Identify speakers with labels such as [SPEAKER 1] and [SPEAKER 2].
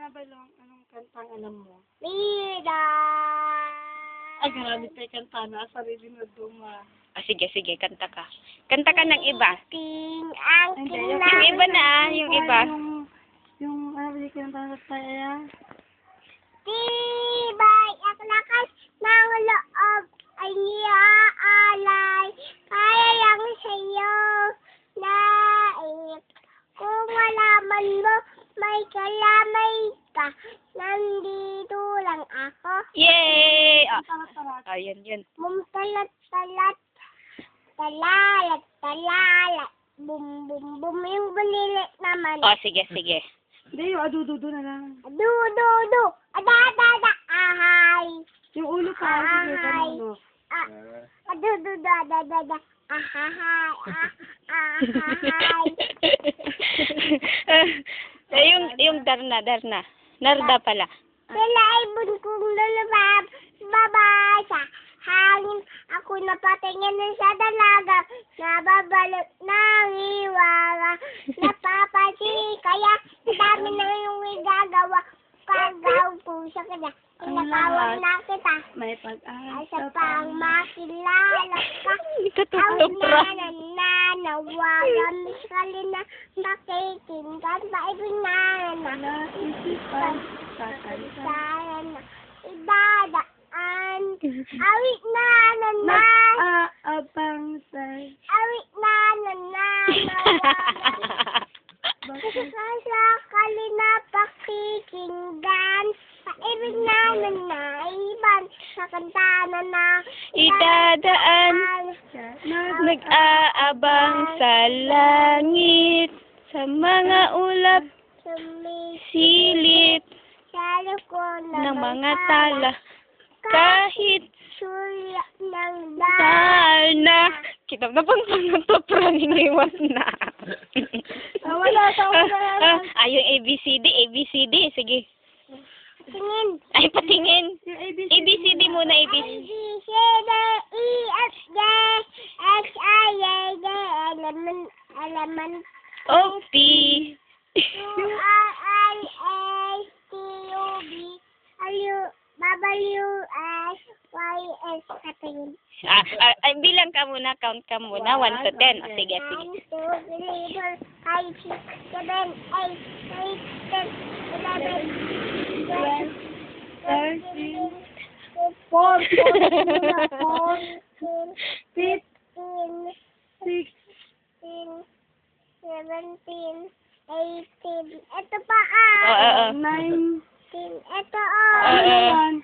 [SPEAKER 1] Balong, anong kantang alam mo?
[SPEAKER 2] Lida!
[SPEAKER 1] Ay, grabe tayo kanta na. Sarili mo duma.
[SPEAKER 3] Ah, sige, kanta ka. Kanta ka ng iba.
[SPEAKER 2] Ting ang
[SPEAKER 1] Hindi,
[SPEAKER 3] Yung iba na, yung iba.
[SPEAKER 1] Yung ano ba yung kanta na tayo?
[SPEAKER 2] Tibay ang lakas ng loob ay niaalay. Kaya lang sa'yo naip. Kung malaman mo, may kalamay ka. Nandito lang ako.
[SPEAKER 3] Yay! Ah,
[SPEAKER 1] Talat-talat.
[SPEAKER 3] yun.
[SPEAKER 2] Mumtalat-talat. Talalat. Bum bum bum yung bulili naman.
[SPEAKER 3] Oh, sige.
[SPEAKER 1] Hindi, yung adududo na lang.
[SPEAKER 2] Du. Ada. Ahay.
[SPEAKER 1] Yung ulo ka, sige,
[SPEAKER 2] Ahay.
[SPEAKER 1] ano.
[SPEAKER 2] Du. Ada. Ahay. Ahay.
[SPEAKER 3] yung Darna. Narda pala.
[SPEAKER 2] Sila ay bunkong lulubab. Baba sa hangin. Ako napatingin sa dalaga. Nababalot ng iwaga. Napapasi kaya dami na yung igagawa. Pagaw po sa kanya. Pinatawag na kita.
[SPEAKER 1] May
[SPEAKER 2] Ay
[SPEAKER 1] pag-asa
[SPEAKER 2] sa pang makilala ka.
[SPEAKER 3] Tutup ra.
[SPEAKER 2] Nanawagan kalina. Pakikinggan pa ibinanan na.
[SPEAKER 1] Isipan, kakalitan.
[SPEAKER 2] Sana idadaan. Awit na.
[SPEAKER 1] Abang sa...
[SPEAKER 2] Awit na. Basta sa kalina pakikinggan. Paibig na iban. Sa kanta na
[SPEAKER 3] Idadaan, nag-aabang sa langit, sa mga ulap, silip ng mga tala, kahit
[SPEAKER 2] surya ng
[SPEAKER 3] dahil na. Kita na pang pangutopra niniwas na.
[SPEAKER 1] Wala.
[SPEAKER 3] Yung ABCD, sige.
[SPEAKER 2] Tingin.
[SPEAKER 3] Ay, patingin.
[SPEAKER 1] Yung ABC.
[SPEAKER 3] ABCD muna,
[SPEAKER 2] A,
[SPEAKER 3] ABCD.
[SPEAKER 2] B, C, D, E, F, G, H, I, J, K, L,
[SPEAKER 3] O, P.
[SPEAKER 2] Q, R, I, S, T, U, V, W, X, Y, S. Katingin.
[SPEAKER 3] Bilang ka muna, count ka muna. 1 to 10. O, sige.
[SPEAKER 2] 1, 2, 3, 4, 5, 6, 7, 8, 9, 10, 11, 12, 13, 14, 15, 16, 17, 18. Ito pa
[SPEAKER 3] Oo.
[SPEAKER 1] 19.
[SPEAKER 2] Ito
[SPEAKER 3] Oo.